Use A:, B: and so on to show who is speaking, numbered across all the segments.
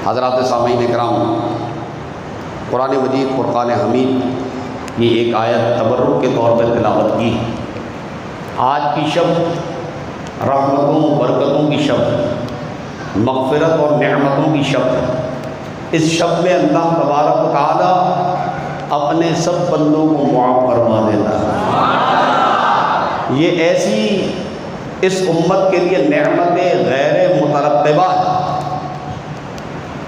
A: حضرات سامعین کرام، قرآن مجید فرقان حمید کی ایک آیت تبرک کے طور پر تلاوت کی۔ آج کی شب رحمتوں برکتوں کی شب، مغفرت اور نعمتوں کی شب۔ اس شب میں اللہ تبارک و تعالی اپنے سب بندوں کو معاف فرما دیتا ہے۔ یہ ایسی اس امت کے لیے نعمت غیر مترتبہ ہے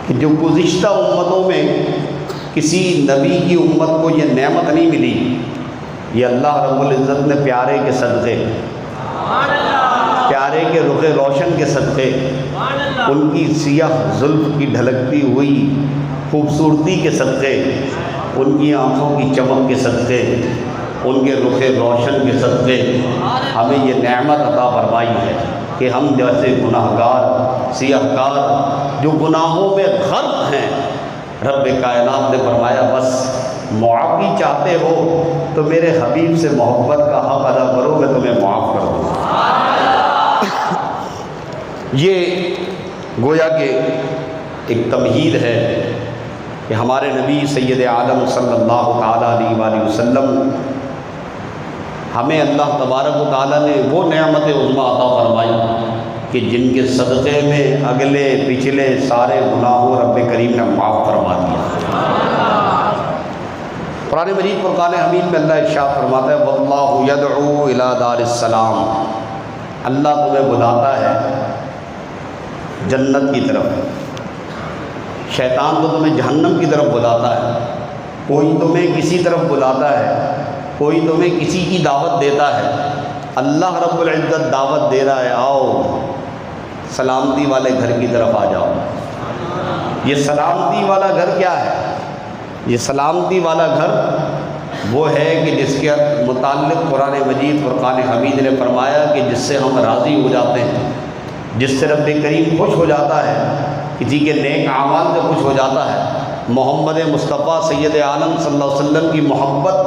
A: کہ جو گزشتہ امتوں میں کسی نبی کی امت کو یہ نعمت نہیں ملی۔ یہ اللہ رب العزت نے پیارے کے صدقے، پیارے کے رخ روشن کے صدقے، ان کی سیاہ زلف کی ڈھلکتی ہوئی خوبصورتی کے صدقے، ان کی آنکھوں کی چمک کے صدقے، ان کے رخ روشن کے صدقے ہمیں یہ نعمت عطا فرمائی ہے کہ ہم جیسے گناہگار سیاہ کار جو گناہوں میں غرق ہیں، رب کائنات نے فرمایا بس معافی چاہتے ہو تو میرے حبیب سے محبت کا حق ادا کرو، میں تمہیں معاف کر دوں۔ یہ گویا کہ ایک تمہید ہے کہ ہمارے نبی سید عالم صلی اللہ تعالیٰ علیہ وآلہ وسلم ہمیں اللہ تبارک و تعالیٰ نے وہ نعمت عظمیٰ عطا فرمائی کہ جن کے صدقے میں اگلے پچھلے سارے گناہوں رب کریم نے معاف فرما دیا۔ قرآن مجید فرقان حمید میں اللہ ارشاد فرماتا ہے واللہ یدعو الی دار السلام، اللہ تمہیں بلاتا ہے جنت کی طرف، شیطان تو تمہیں جہنم کی طرف بلاتا ہے۔ کوئی تمہیں کسی طرف بلاتا ہے، کوئی تمہیں کسی کی دعوت دیتا ہے۔ اللہ رب العزت دعوت دے رہا ہے آؤ سلامتی والے گھر کی طرف آ جاؤ۔ یہ سلامتی والا گھر کیا ہے؟ یہ سلامتی والا گھر وہ ہے کہ جس کے متعلق قرآن مجید فرقان حمید نے فرمایا کہ جس سے ہم راضی ہو جاتے ہیں، جس سے رب کریم خوش ہو جاتا ہے، کسی کے نیک اعمال سے خوش ہو جاتا ہے، محمد مصطفیٰ سید عالم صلی اللہ علیہ وسلم کی محبت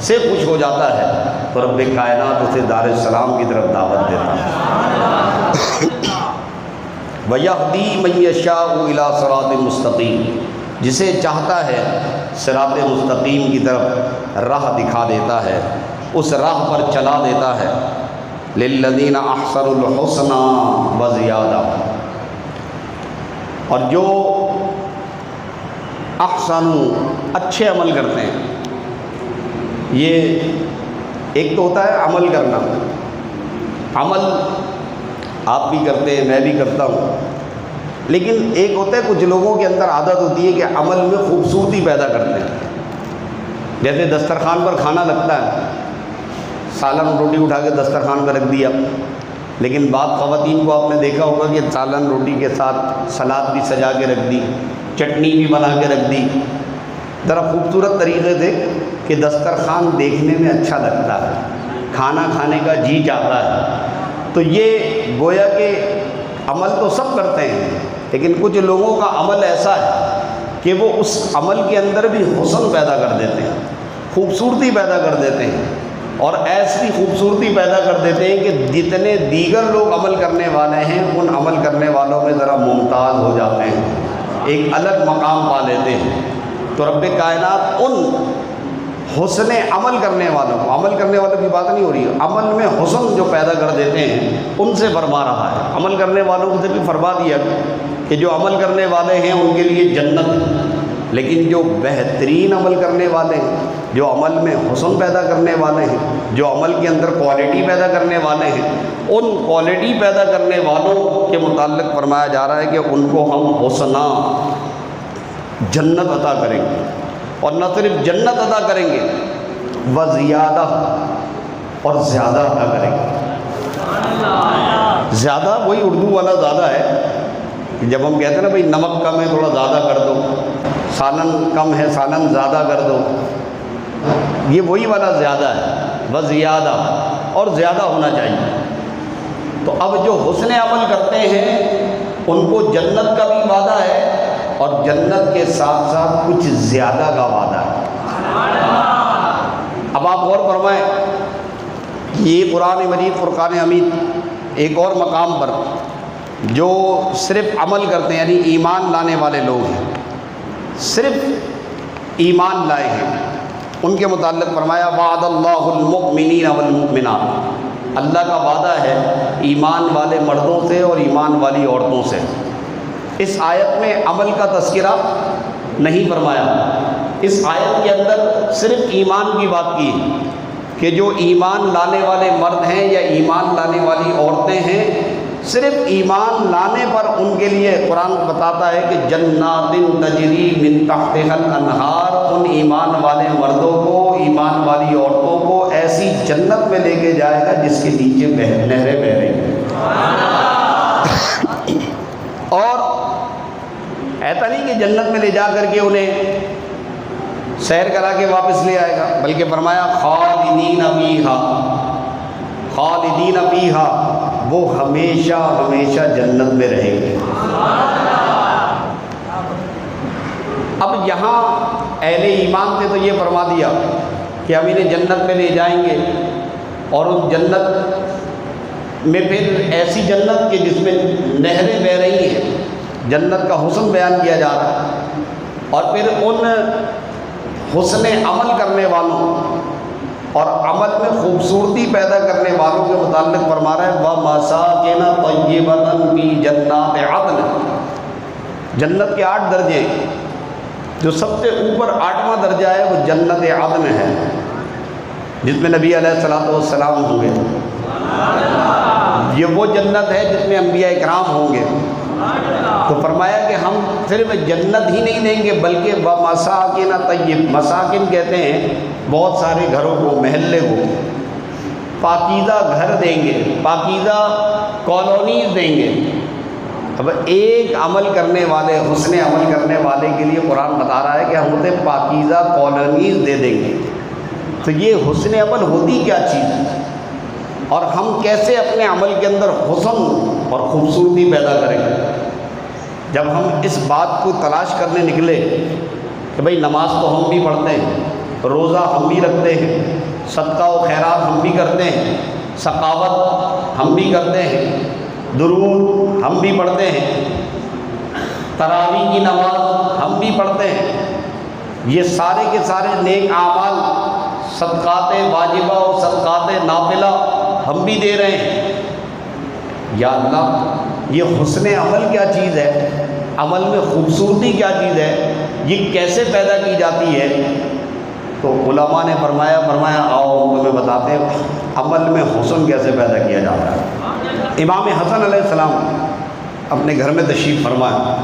A: سے خوش ہو جاتا ہے تو رب کائنات اسے دار السلام کی طرف دعوت دیتا ہے۔ وَيَهْدِي مَن يَشَاءُ إِلَىٰ صِرَاطٍ مُسْتَقِيمٍ، جسے چاہتا ہے صراط مستقیم کی طرف راہ دکھا دیتا ہے، اس راہ پر چلا دیتا ہے۔ لِلَّذِينَ أَحْسَنُوا الْحُسْنَىٰ وَزِيَادَةٌ، اور جو احسن اچھے عمل کرتے ہیں۔ یہ ایک تو ہوتا ہے عمل کرنا، عمل آپ بھی کرتے ہیں، میں بھی کرتا ہوں، لیکن ایک ہوتا ہے کچھ لوگوں کے اندر عادت ہوتی ہے کہ عمل میں خوبصورتی پیدا کرتے ہیں۔ جیسے دسترخوان پر کھانا لگتا ہے، سالن روٹی اٹھا کے دسترخوان پر رکھ دیا، لیکن بعض خواتین کو آپ نے دیکھا ہوگا کہ سالن روٹی کے ساتھ سلاد بھی سجا کے رکھ دی، چٹنی بھی بنا کے رکھ دی۔ ذرا خوبصورت طریقے سے کہ دسترخوان دیکھنے میں اچھا لگتا ہے، کھانا کھانے کا جی چاہتا ہے۔ تو یہ گویا کہ عمل تو سب کرتے ہیں، لیکن کچھ لوگوں کا عمل ایسا ہے کہ وہ اس عمل کے اندر بھی حسن پیدا کر دیتے ہیں، خوبصورتی پیدا کر دیتے ہیں، اور ایسی خوبصورتی پیدا کر دیتے ہیں کہ جتنے دیگر لوگ عمل کرنے والے ہیں ان عمل کرنے والوں میں ذرا ممتاز ہو جاتے ہیں، ایک الگ مقام پا لیتے ہیں۔ تو رب کائنات ان حسن عمل کرنے والوں کو، عمل کرنے والوں کی بات نہیں ہو رہی ہے، عمل میں حسن جو پیدا کر دیتے ہیں ان سے فرما رہا ہے۔ عمل کرنے والوں سے بھی فرما دیا کہ جو عمل کرنے والے ہیں ان کے لیے جنت ہے، لیکن جو بہترین عمل کرنے والے ہیں، جو عمل میں حسن پیدا کرنے والے ہیں، جو عمل کے اندر کوالٹی پیدا کرنے والے ہیں، ان کوالٹی پیدا کرنے والوں کے متعلق فرمایا جا رہا ہے کہ ان کو ہم حسنہ جنت عطا کریں گے، اور نہ صرف جنت عطا کریں گے وزیادہ، اور زیادہ عطا کریں گے۔ زیادہ وہی اردو والا زیادہ ہے کہ جب ہم کہتے ہیں نا بھئی نمک کم ہے تھوڑا زیادہ کر دو، سالن کم ہے سالن زیادہ کر دو، یہ وہی والا زیادہ ہے، وزیادہ، اور زیادہ ہونا چاہیے۔ تو اب جو حسن عمل کرتے ہیں ان کو جنت کا بھی وعدہ ہے، اور جنت کے ساتھ ساتھ کچھ زیادہ کا وعدہ ہے۔ اب آپ غور فرمائیں، یہ قرآن مجید فرقان حمید ایک اور مقام پر جو صرف عمل کرتے ہیں یعنی ایمان لانے والے لوگ ہیں، صرف ایمان لائے ہیں، ان کے متعلق فرمایا وعد اللہ المؤمنین والمؤمنات، اللہ کا وعدہ ہے ایمان والے مردوں سے اور ایمان والی عورتوں سے۔ اس آیت میں عمل کا تذکرہ نہیں فرمایا، اس آیت کے اندر صرف ایمان کی بات کی کہ جو ایمان لانے والے مرد ہیں یا ایمان لانے والی عورتیں ہیں، صرف ایمان لانے پر ان کے لیے قرآن بتاتا ہے کہ جنات تجری من تحتها الانہار، ان ایمان والے مردوں کو، ایمان والی عورتوں کو ایسی جنت میں لے کے جائے گا جس کے نیچے نہریں بہہ رہی ہیں۔ اور ایسا نہیں کہ جنت میں لے جا کر کے انہیں سیر کرا کے واپس لے آئے گا، بلکہ فرمایا خالدین فیہا، خالدین فیہا، وہ ہمیشہ ہمیشہ جنت میں رہیں گے۔ اب یہاں اہل ایمان سے تو یہ فرما دیا کہ ہم انہیں جنت میں لے جائیں گے، اور اس جنت میں پھر ایسی جنت کہ جس میں نہریں بہہ رہی ہیں، جنت کا حسن بیان کیا جا رہا ہے، اور پھر ان حسن عمل کرنے والوں اور عمل میں خوبصورتی پیدا کرنے والوں کے متعلق فرما رہا ہے وَمَسَاكِنَ طَيِّبَةً فِي جَنَّاتِ عَدْنٍ، جنت کے 8 درجے ہیں، جو سب سے اوپر 8واں درجہ ہے وہ جنت عدن ہے، جس میں نبی علیہ الصلوۃ والسلام ہوں گے۔ یہ وہ جنت ہے جس میں انبیاء اکرام ہوں گے۔ تو فرمایا کہ ہم صرف جنت ہی نہیں دیں گے بلکہ وَمَسَاكِنَ طَيِّبَةً، مساکن کہتے ہیں بہت سارے گھروں کو، محلے کو، پاکیزہ گھر دیں گے، پاکیزہ کالونیز دیں گے۔ اب ایک عمل کرنے والے، حسن عمل کرنے والے کے لیے قرآن بتا رہا ہے کہ ہم اسے پاکیزہ کالونیز دے دیں گے۔ تو یہ حسن عمل ہوتی کیا چیز ہے، اور ہم کیسے اپنے عمل کے اندر حسن اور خوبصورتی پیدا کریں گے؟ جب ہم اس بات کو تلاش کرنے نکلے کہ بھئی نماز تو ہم بھی پڑھتے ہیں، روزہ ہم بھی رکھتے ہیں، صدقہ و خیرات ہم بھی کرتے ہیں، سخاوت ہم بھی کرتے ہیں، درود ہم بھی پڑھتے ہیں، تراویح کی نماز ہم بھی پڑھتے ہیں، یہ سارے کے سارے نیک اعمال، صدقات واجبہ و صدقات نافلہ ہم بھی دے رہے ہیں۔ یا اللہ، یہ حسن عمل کیا چیز ہے، عمل میں خوبصورتی کیا چیز ہے، یہ کیسے پیدا کی جاتی ہے؟ تو علماء نے فرمایا آؤ تمہیں بتاتے ہیں عمل میں حسن کیسے پیدا کیا جاتا ہے۔ امام حسن علیہ السلام اپنے گھر میں تشریف فرمایا،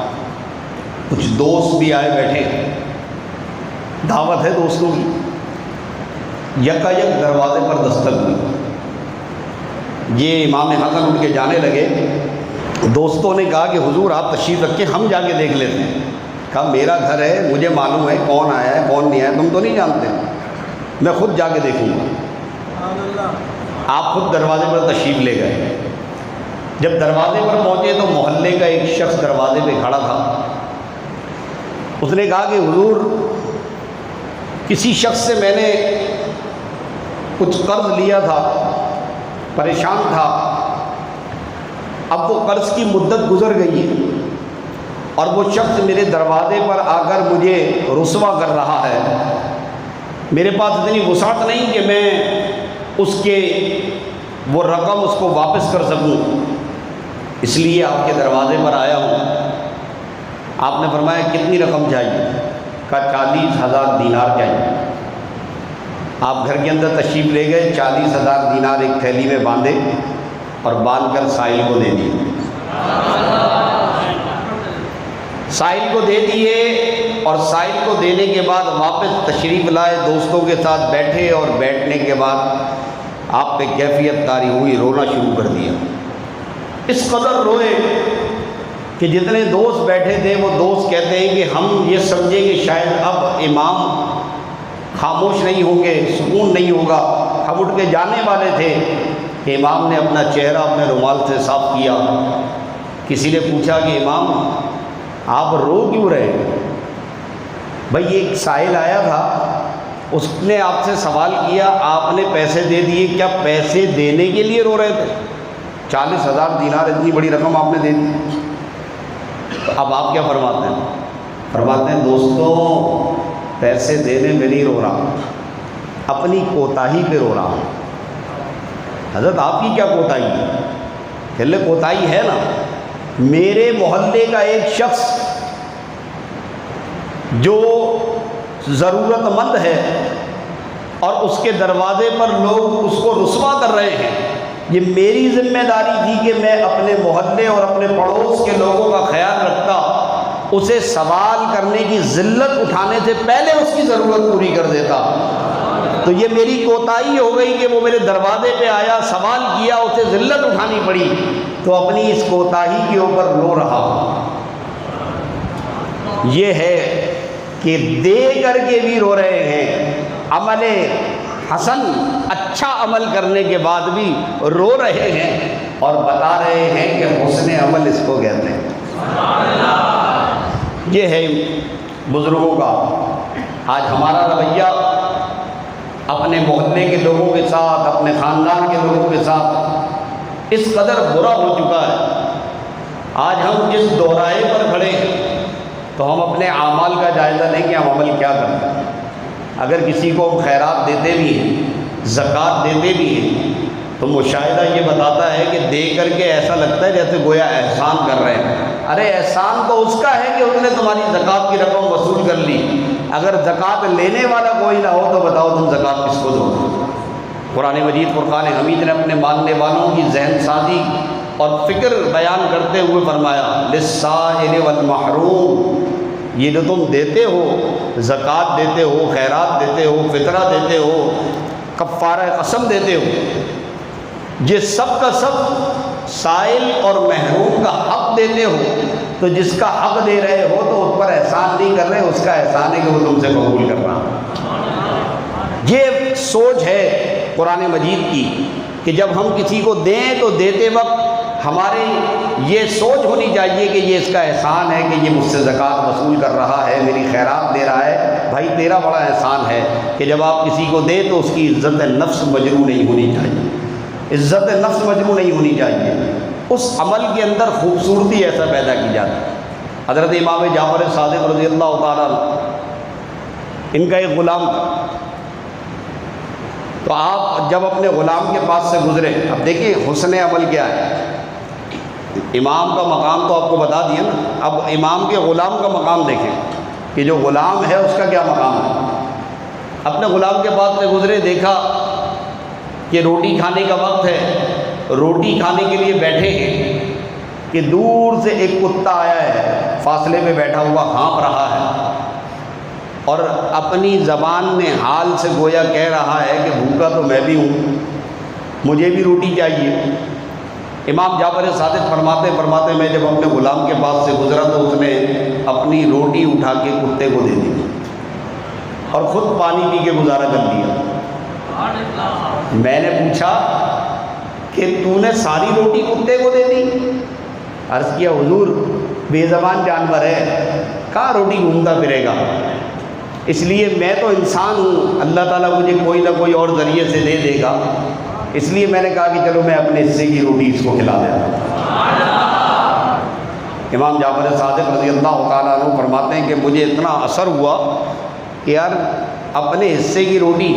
A: کچھ دوست بھی آئے بیٹھے، دعوت ہے دوستوں کی، یکایک دروازے پر دستک ہوئی۔ یہ امام حسن اٹھ کے جانے لگے، دوستوں نے کہا کہ حضور آپ تشریف رکھیں، ہم جا کے دیکھ لیتے ہیں۔ کہا میرا گھر ہے، مجھے معلوم ہے کون آیا ہے کون نہیں آیا، تم تو نہیں جانتے، میں خود جا کے دیکھوں گا۔ آپ خود دروازے پر تشریف لے گئے۔ جب دروازے پر پہنچے تو محلے کا ایک شخص دروازے پہ کھڑا تھا، اس نے کہا کہ حضور کسی شخص سے میں نے کچھ قرض لیا تھا، پریشان تھا، اب وہ قرض کی مدت گزر گئی ہے اور وہ شخص میرے دروازے پر آ کر مجھے رسوا کر رہا ہے، میرے پاس اتنی وسعت نہیں کہ میں اس کے وہ رقم اس کو واپس کر سکوں، اس لیے آپ کے دروازے پر آیا ہوں۔ آپ نے فرمایا کتنی رقم چاہیے؟ کہا 40,000 دینار چاہیے۔ آپ گھر کے اندر تشریف لے گئے، 40,000 دینار ایک تھیلی میں باندھے اور باندھ کر سائل کو دے دیے۔ سائل کو دے دیے اور سائل کو دینے کے بعد واپس تشریف لائے، دوستوں کے ساتھ بیٹھے، اور بیٹھنے کے بعد آپ پہ کیفیت طاری ہوئی، رونا شروع کر دیا۔ اس قدر روئے کہ جتنے دوست بیٹھے تھے وہ دوست کہتے ہیں کہ ہم یہ سمجھے کہ شاید اب امام خاموش نہیں ہوں گے، سکون نہیں ہوگا۔ ہم اٹھ کے جانے والے تھے کہ امام نے اپنا چہرہ اپنے رومال سے صاف کیا۔ کسی نے پوچھا کہ امام آپ رو کیوں رہے؟ بھائی ایک سائل آیا تھا، اس نے آپ سے سوال کیا، آپ نے پیسے دے دیے، کیا پیسے دینے کے لیے رو رہے تھے؟ 40,000 دینار اتنی بڑی رقم آپ نے دے دی۔ تو اب آپ کیا فرماتے ہیں؟ فرماتے ہیں دوستوں پیسے دینے میں نہیں رو رہا، اپنی کوتاہی پہ رو رہا ہوں۔ حضرت آپ کی کیا کوتاہی ہے؟ کہ کوتاہی ہے نا، میرے محلے کا ایک شخص جو ضرورت مند ہے اور اس کے دروازے پر لوگ اس کو رسوا کر رہے ہیں، یہ میری ذمہ داری تھی کہ میں اپنے محلے اور اپنے پڑوس کے لوگوں کا خیال رکھتا، اسے سوال کرنے کی ذلت اٹھانے سے پہلے اس کی ضرورت پوری کر دیتا۔ تو یہ میری کوتاہی ہو گئی کہ وہ میرے دروازے پہ آیا، سوال کیا، اسے ذلت اٹھانی پڑی، تو اپنی اس کوتاہی کے اوپر رو رہا ہوں۔ یہ ہے کہ دے کر کے بھی رو رہے ہیں، عمل حسن اچھا عمل کرنے کے بعد بھی رو رہے ہیں، اور بتا رہے ہیں کہ حسن عمل اس کو کہتے ہیں۔ یہ ہے بزرگوں کا۔ آج ہمارا رویہ اپنے محلے کے لوگوں کے ساتھ، اپنے خاندان کے لوگوں کے ساتھ اس قدر برا ہو چکا ہے۔ آج ہم جس دوراہے پر کھڑے ہیں تو ہم اپنے اعمال کا جائزہ لیں کہ ہم عمل کیا کرتے ہیں۔ اگر کسی کو ہم خیرات دیتے بھی ہیں، زکوٰۃ دیتے بھی ہیں، تو مشاہدہ یہ بتاتا ہے کہ دے کر کے ایسا لگتا ہے جیسے گویا احسان کر رہے ہیں۔ ارے احسان تو اس کا ہے کہ اس نے تمہاری زکوٰۃ کی رقم وصول کر لی، اگر زکوٰۃ لینے والا کوئی نہ ہو تو بتاؤ تم زکوٰۃ کس کو دو؟ قرآن مجید فرقان حمید نے اپنے ماننے والوں کی ذہن سازی اور فکر بیان کرتے ہوئے فرمایا للسائل والمحروم، یہ جو تم دیتے ہو، زکوٰۃ دیتے ہو، خیرات دیتے ہو، فطرہ دیتے ہو، کفارہ قسم دیتے ہو، یہ سب کا سب سائل اور محروم کا حق دیتے ہو، تو جس کا حق دے رہے ہو تو اس پر احسان نہیں کر رہے، اس کا احسان ہے کہ وہ تم سے قبول کر رہا۔ یہ سوچ ہے قرآن مجید کی کہ جب ہم کسی کو دیں تو دیتے وقت ہمارے یہ سوچ ہونی چاہیے کہ یہ اس کا احسان ہے کہ یہ مجھ سے زکوٰۃ وصول کر رہا ہے، میری خیرات دے رہا ہے۔ بھائی تیرا بڑا احسان ہے کہ جب آپ کسی کو دیں تو اس کی عزت نفس مجروح نہیں ہونی چاہیے، عزت نفس مجروح نہیں ہونی چاہیے، اس عمل کے اندر خوبصورتی ایسا پیدا کی جاتی ہے۔ حضرت امام جعفر صادق رضی اللہ تعالیٰ ان کا ایک غلام تھا، تو آپ جب اپنے غلام کے پاس سے گزرے، اب دیکھیں حسن عمل کیا ہے۔ امام کا مقام تو آپ کو بتا دیا نا، اب امام کے غلام کا مقام دیکھیں کہ جو غلام ہے اس کا کیا مقام ہے۔ اپنے غلام کے پاس سے گزرے، دیکھا کہ روٹی کھانے کا وقت ہے، روٹی کھانے کے لیے بیٹھے ہیں کہ دور سے ایک کتا آیا ہے، فاصلے پہ بیٹھا ہوا ہانپ رہا ہے، اور اپنی زبان میں حال سے گویا کہہ رہا ہے کہ بھوکا تو میں بھی ہوں، مجھے بھی روٹی چاہیے۔ امام جعفر صادق فرماتے میں جب اپنے غلام کے پاس سے گزرا تو اس نے اپنی روٹی اٹھا کے کتے کو دے دی اور خود پانی پی کے گزارا کر دیا۔ میں نے پوچھا کہ تو نے ساری روٹی کتے کو دے دی؟ عرض کیا حضور بے زبان جانور ہے، کہاں روٹی گھومتا پھرے گا، اس لیے میں تو انسان ہوں، اللہ تعالیٰ مجھے کوئی نہ کوئی اور ذریعے سے دے دے گا، اس لیے میں نے کہا کہ چلو میں اپنے حصے کی روٹی اس کو کھلا دیتا ہوں۔ امام جعفر صادق رضی اللہ تعالیٰ عنہ فرماتے ہیں کہ مجھے اتنا اثر ہوا کہ یار اپنے حصے کی روٹی،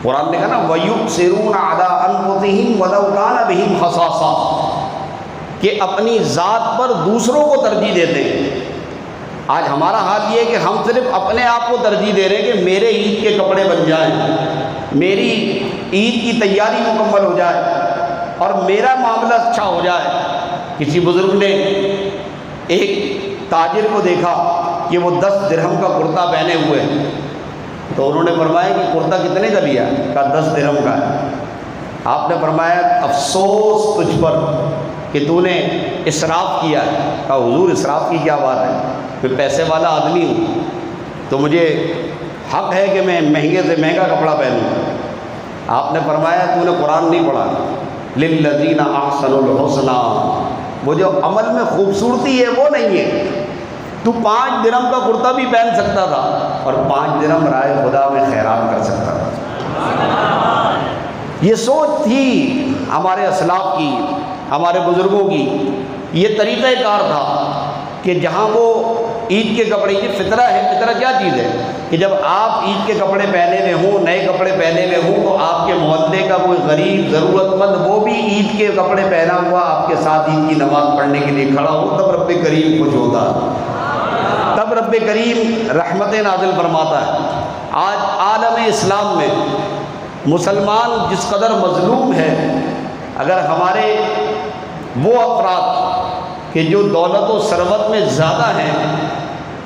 A: قرآن نے کہا نا وَيُؤْثِرُونَ عَلَىٰ أَنفُسِهِمْ وَلَوْ كَانَ بِهِمْ خَصَاصَةٌ، کہ اپنی ذات پر دوسروں کو ترجیح دیتے ہیں۔ آج ہمارا حال یہ ہے کہ ہم صرف اپنے آپ کو ترجیح دے رہے ہیں کہ میرے عید کے کپڑے بن جائیں، میری عید کی تیاری مکمل ہو جائے اور میرا معاملہ اچھا ہو جائے۔ کسی بزرگ نے ایک تاجر کو دیکھا کہ وہ 10 درہم کا کرتا پہنے ہوئے، تو انہوں نے فرمایا کہ کرتا کتنے کا لیا؟ کہا 10 درہم کا ہے۔ آپ نے فرمایا افسوس تجھ پر کہ تو نے اسراف کیا ہے۔ کہا حضور اسراف کی کیا بات ہے، میں پیسے والا آدمی ہوں تو مجھے حق ہے کہ میں مہنگے سے مہنگا کپڑا پہنوں۔ آپ نے فرمایا تو نے قرآن نہیں پڑھا، للذین احسنوا الحسنی، وہ جو عمل میں خوبصورتی ہے وہ نہیں ہے۔ تو 5 درہم کا کرتا بھی پہن سکتا تھا اور 5 درہم رائے خدا میں خیرات کر سکتا تھا۔ یہ سوچ تھی ہمارے اسلاف کی ہمارے بزرگوں کی یہ طریقہ کار تھا کہ جہاں وہ عید کے کپڑے، یہ فطرہ ہے، فطرہ کیا چیز ہے کہ جب آپ عید کے کپڑے پہنے ہوئے ہوں، نئے کپڑے پہنے ہوئے ہوں، تو آپ کے محلے کا کوئی غریب ضرورت مند وہ بھی عید کے کپڑے پہنا ہوا آپ کے ساتھ عید کی نماز پڑھنے کے لیے کھڑا ہو، تب رب کریم خوش ہوتا ہے، تب رب کریم رحمت نازل فرماتا ہے۔ آج عالم اسلام میں مسلمان جس قدر مظلوم ہے، اگر ہمارے وہ افراد کہ جو دولت و ثروت میں زیادہ ہیں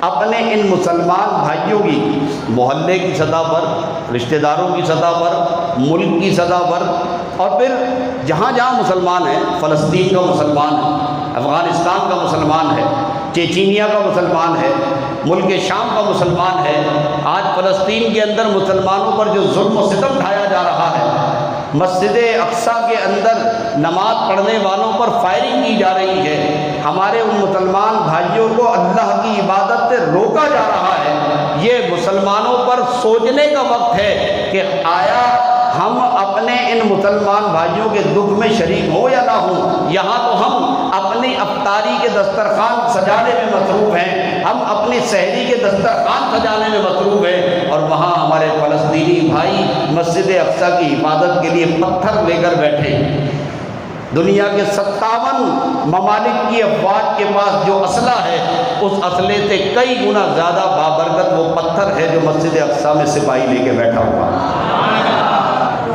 A: اپنے ان مسلمان بھائیوں کی محلے کی سطح پر، رشتہ داروں کی سطح پر، ملک کی سطح پر، اور پھر جہاں جہاں مسلمان ہیں، فلسطین کا مسلمان ہے، افغانستان کا مسلمان ہے، چیچینیا کا مسلمان ہے، ملک شام کا مسلمان ہے، آج فلسطین کے اندر مسلمانوں پر جو ظلم و ستم ڈھایا جا رہا ہے، مسجد اقصیٰ کے اندر نماز پڑھنے والوں پر فائرنگ کی جا رہی ہے، ہمارے ان مسلمان بھائیوں کو اللہ کی عبادت سے روکا جا رہا ہے، یہ مسلمانوں پر سوچنے کا وقت ہے کہ آیا ہم اپنے ان مسلمان بھائیوں کے دکھ میں شریک ہو یا نہ ہو۔ یہاں تو ہم اپنی افطاری کے دسترخوان سجانے میں مصروف ہیں، ہم اپنی سحری کے دسترخوان سجانے میں مصروف ہیں، اور وہاں ہمارے فلسطینی بھائی مسجد اقصیٰ کی عبادت کے لیے پتھر لے کر بیٹھے۔ دنیا کے 57 ممالک کی افواج کے پاس جو اسلحہ ہے، اس اسلحے سے کئی گنا زیادہ بابرکت وہ پتھر ہے جو مسجد اقصیٰ میں سپاہی لے کے بیٹھا ہوا ہے۔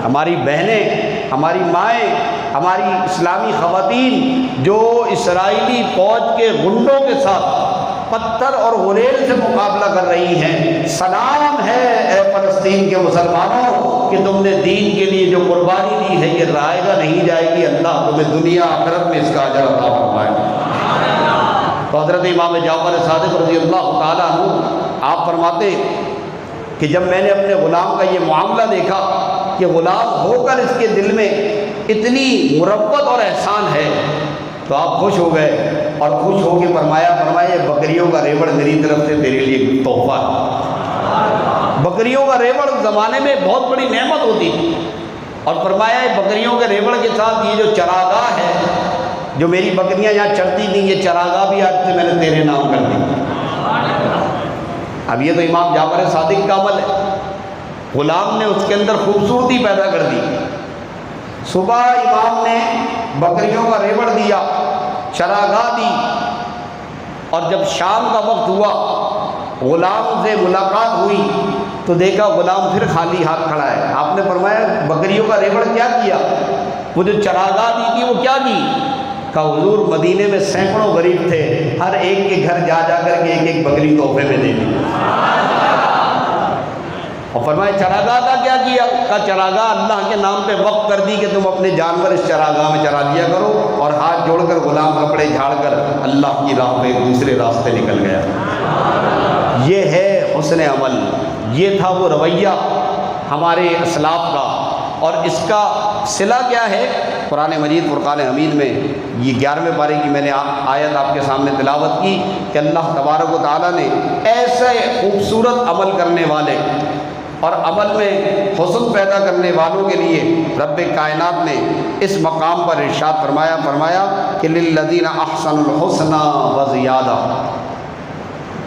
A: ہماری بہنیں، ہماری مائیں، ہماری اسلامی خواتین جو اسرائیلی فوج کے غنڈوں کے ساتھ پتھر اور غلیل سے مقابلہ کر رہی ہیں، سلام ہے اے فلسطین کے مسلمانوں کہ تم نے دین کے لیے جو قربانی دی ہے یہ رائے گا نہیں جائے گی، اللہ تمہیں دنیا آخرت میں اس کا اجر عطا فرمائے۔ تو حضرت امام جعفر صادق رضی اللہ تعالیٰ عنہ آپ فرماتے کہ جب میں نے اپنے غلام کا یہ معاملہ دیکھا کہ غلام ہو کر اس کے دل میں اتنی مربت اور احسان ہے، تو آپ خوش ہو گئے، اور خوش ہو کے فرمایا بکریوں کا ریوڑ میری طرف سے تیرے لیے تحفہ ہے۔ بکریوں کا ریوڑ زمانے میں بہت بڑی نعمت ہوتی تھی، اور فرمایا بکریوں کے ریوڑ کے ساتھ یہ جو چراگاہ ہے، جو میری بکریاں یہاں چرتی تھیں، یہ چراگاہ بھی آج سے میں نے تیرے نام کر دی۔ اب یہ تو امام جعفر صادق کا عمل ہے، غلام نے اس کے اندر خوبصورتی پیدا کر دی۔ صبح امام نے بکریوں کا ریوڑ دیا، چراگاہ دی، اور جب شام کا وقت ہوا غلام سے ملاقات ہوئی تو دیکھا غلام پھر خالی ہاتھ کھڑا ہے۔ آپ نے فرمایا بکریوں کا ریوڑ کیا کیا؟ وہ جو چراگاہ دی تھی وہ کیا کی؟ کہا حضور مدینے میں سینکڑوں غریب تھے، ہر ایک کے گھر جا جا کر کے ایک ایک بکری تحفے میں دے دی۔ اور فرمایا چراگاہ کا کیا کیا؟ کہا چراگاہ اللہ کے نام پہ وقف کر دی کہ تم اپنے جانور اس چراگاہ میں چرا لیا کرو، اور ہاتھ جوڑ کر غلام کپڑے جھاڑ کر اللہ کی راہ پہ دوسرے راستے نکل گیا۔ یہ ہے حسن عمل، یہ تھا وہ رویہ ہمارے اسلاف کا، اور اس کا صلہ کیا ہے؟ قرآن مجید فرقان حمید میں یہ 11ویں پارے کی میں نے آیت آپ کے سامنے تلاوت کی کہ اللہ تبارک و تعالیٰ نے ایسے خوبصورت عمل کرنے والے اور عمل میں حسن پیدا کرنے والوں کے لیے رب کائنات نے اس مقام پر ارشاد فرمایا کہ للذین احسنوا الحسنى وزیادہ،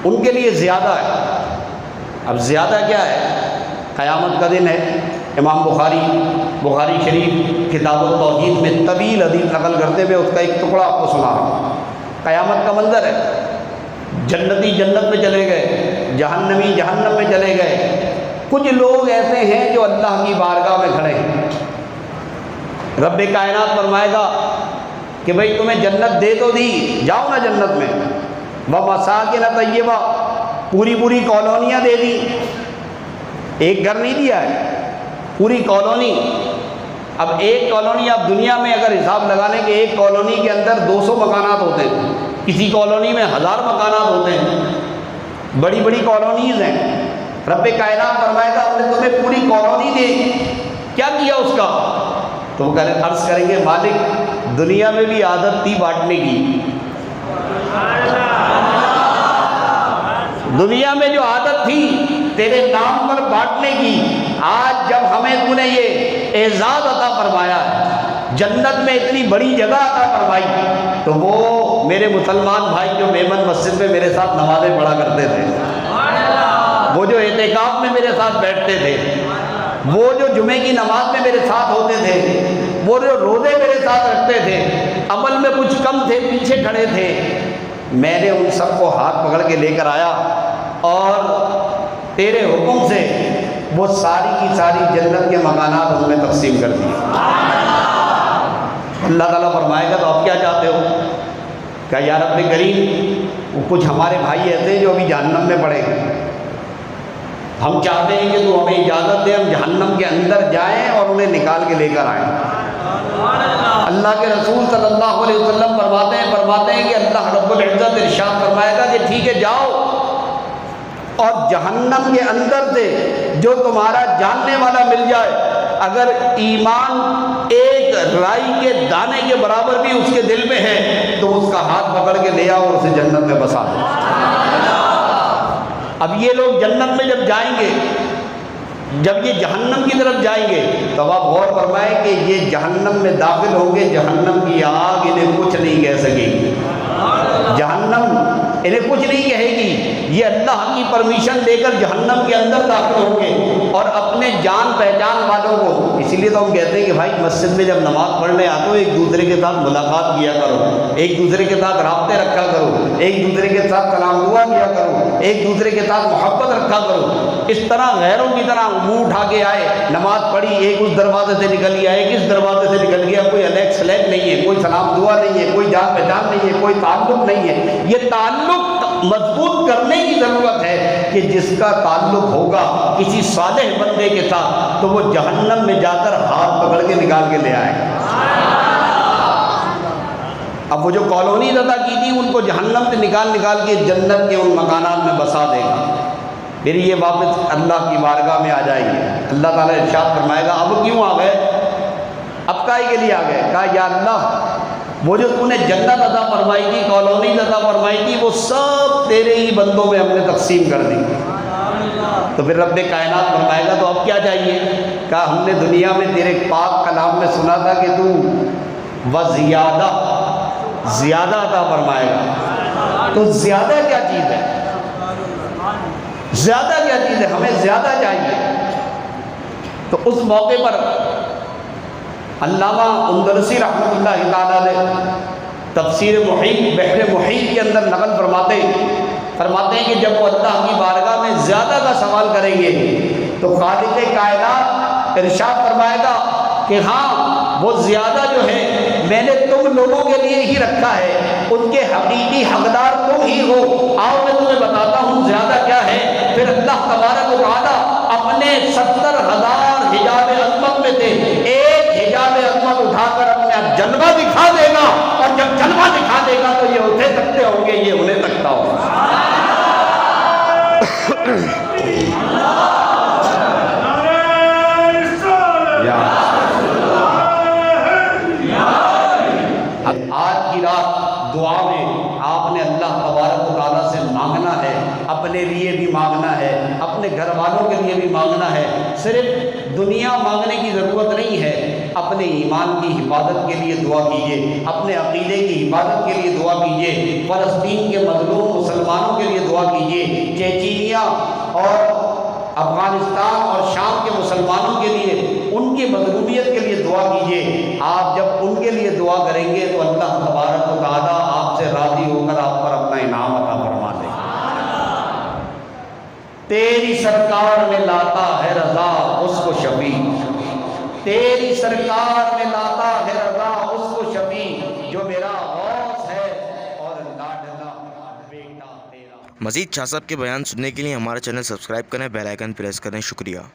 A: ان کے لیے زیادہ ہے۔ اب زیادہ کیا ہے؟ قیامت کا دن ہے۔ امام بخاری شریف کتاب التوحید میں طویل حدیث نقل کرتے ہوئے اس کا ایک ٹکڑا آپ کو سنا رہا ہوں۔ قیامت کا منظر ہے، جنتی جنت میں چلے گئے، جہنمی جہنم میں چلے گئے، کچھ لوگ ایسے ہیں جو اللہ کی بارگاہ میں کھڑے ہیں۔ رب کائنات فرمائے گا کہ بھئی تمہیں جنت دے تو دی، جاؤ نا جنت میں، وَمَسَاكِنَ طَيِّبَةً، پوری کالونیاں دے دی، ایک گھر نہیں دیا ہے، پوری کالونی۔ اب ایک کالونی آپ دنیا میں اگر حساب لگا لیں کہ ایک کالونی کے اندر 200 مکانات ہوتے ہیں، کسی کالونی میں 1000 مکانات ہوتے ہیں، بڑی بڑی کالونیز ہیں۔ رب کائنات فرمائے گا ہم نے تمہیں پوری کالونی دے، کیا کیا اس کا؟ تو وہ عرض کریں گے مالک دنیا میں بھی عادت تھی بانٹنے کی، دنیا میں جو عادت تھی تیرے نام پر بانٹنے کی، آج جب ہمیں تو نے یہ اعزاز عطا فرمایا ہے، جنت میں اتنی بڑی جگہ عطا فرمائی، تو وہ میرے مسلمان بھائی جو میمن مسجد میں میرے ساتھ نمازیں پڑھا کرتے تھے، وہ جو اعتکاف میں میرے ساتھ بیٹھتے تھے، وہ جو جمعے کی نماز میں میرے ساتھ ہوتے تھے، وہ جو روزے میرے ساتھ رکھتے تھے، عمل میں کچھ کم تھے، پیچھے کھڑے تھے، میں نے ان سب کو ہاتھ پکڑ کے لے کر آیا اور تیرے حکم سے وہ ساری کی ساری جنت کے مکانات ان میں تقسیم کر دیے۔ اللہ تعالیٰ فرمائے گا تو آپ کیا چاہتے ہو؟ کہ یا رب کریم وہ کچھ ہمارے بھائی ایسے ہیں جو ابھی جہنم میں پڑے ہیں، ہم چاہتے ہیں کہ تو ہمیں اجازت دے ہم جہنم کے اندر جائیں اور انہیں نکال کے لے کر آئیں۔ اللہ کے رسول صلی اللہ علیہ وسلم فرماتے ہیں کہ اللہ رب العزت ارشاد فرمائے گا کہ ٹھیک ہے جاؤ، اور جہنم کے اندر سے جو تمہارا جاننے والا مل جائے، اگر ایمان ایک رائی کے دانے کے برابر بھی اس کے دل میں ہے تو اس کا ہاتھ پکڑ کے لے آؤ اور اسے جنت میں بسا دو۔ اب یہ لوگ جنت میں جب جائیں گے، جب یہ جہنم کی طرف جائیں گے تو آپ غور فرمائیں کہ یہ جہنم میں داخل ہوں گے، جہنم کی آگ انہیں کچھ نہیں کہہ سکے گی، جہنم انہیں کچھ نہیں کہے گی، یہ اللہ کی پرمیشن لے کر جہنم کے اندر داخل ہوں گے اور اپنے جان پہچان والوں کو، اسی لیے تو ہم کہتے ہیں کہ بھائی مسجد میں جب نماز پڑھنے آتے ہو ایک دوسرے کے ساتھ ملاقات کیا کرو، ایک دوسرے کے ساتھ رابطے رکھا کرو، ایک دوسرے کے ساتھ سلام دعا کیا کرو، ایک دوسرے کے ساتھ محبت رکھا کرو۔ اس طرح غیروں کی طرح منہ اٹھا کے آئے، نماز پڑھی، ایک اس دروازے سے نکل گیا، ایک اس دروازے سے نکل گیا، کوئی الیک سلیک نہیں ہے، کوئی سلام دعا نہیں ہے، کوئی جان پہچان نہیں ہے، کوئی تعلق نہیں ہے۔ یہ تعلق مضبوط کرنے کی ضرورت ہے کہ جس کا تعلق ہوگا کسی صالح بندے کے ساتھ تو وہ جہنم میں جا کر ہاتھ پکڑ کے نکال کے لے آئے۔ اب وہ جو کالونی ادا کی تھی ان کو جہنم سے نکال کے جنت کے ان مکانات میں بسا دے گا، پھر یہ واپس اللہ کی بارگاہ میں آ جائیں گے۔ اللہ تعالیٰ ارشاد فرمائے گا اب کیوں آ گئے، اب کائی کے لیے آ گئے؟ کہا یا اللہ وہ جو تو نے جنت عطا فرمائی تھی، کالونی عطا فرمائی تھی، وہ سب تیرے ہی بندوں میں ہم نے تقسیم کر دی۔ تو پھر رب کائنات فرمائے گا تو اب کیا چاہیے؟ کہا ہم نے دنیا میں تیرے پاک کلام میں سنا تھا کہ تو وزیادہ زیادہ عطا فرمائے گا، تو زیادہ کیا چیز ہے؟ زیادہ کیا چیز ہے؟ ہمیں زیادہ چاہیے۔ تو اس موقع پر علامہ اندلسی رحمۃ اللہ تعالیٰ نے تفسیر محیط بحر محیط کے اندر نقل فرماتے ہیں کہ جب وہ اللہ کی بارگاہ میں زیادہ کا سوال کریں گے تو خالق کائنات ارشاد فرمائے گا کہ ہاں وہ زیادہ جو ہے میں نے تم لوگوں کے لیے ہی رکھا ہے، ان کے حقیقی حقدار تم ہی ہو، آؤ میں تمہیں بتاتا ہوں زیادہ کیا ہے۔ پھر اللہ تبارک و تعالیٰ اپنے 70,000 حجاب عظمت میں سے ایک حجاب عظمت اٹھا کر اپنا جلوہ دکھا دے گا، اور جب جلوہ دکھا دے گا تو یہ اسے تکتے ہوں گے، یہ انہیں تکتا ہوگا۔ آج کی رات دعا میں آپ نے اللہ تبارک و تعالیٰ سے مانگنا ہے، اپنے لیے بھی مانگنا ہے، اپنے گھر والوں کے لیے بھی مانگنا ہے۔ صرف دنیا مانگنے کی ضرورت نہیں ہے، اپنے ایمان کی حفاظت کے لیے دعا کیجیے، اپنے عقیدے کی حفاظت کے لیے دعا کیجیے، فلسطین کے مظلوم مسلمانوں کے لیے دعا کیجیے، چیچینیا اور افغانستان اور شام کے مسلمانوں کے لیے ان کی مظلومیت کے لیے دعا کیجیے۔ آپ جب ان کے لیے دعا کریں گے تو اللہ تبارک و تعالیٰ آپ سے راضی ہو کر آپ پر اپنا انعام عطا فرما دے گا۔ تیری سرکار میں لاتا ہے رضا اس کو شفیع، تیری سرکار میں لاتا ہے رضا اس کو شفیع، جو میرا غوث ہے اور لاڈلا بیٹا تیرا۔
B: مزید شاہ صاحب کے بیان سننے کے لیے ہمارا چینل سبسکرائب کریں، بیل آئیکن پریس کریں۔ شکریہ۔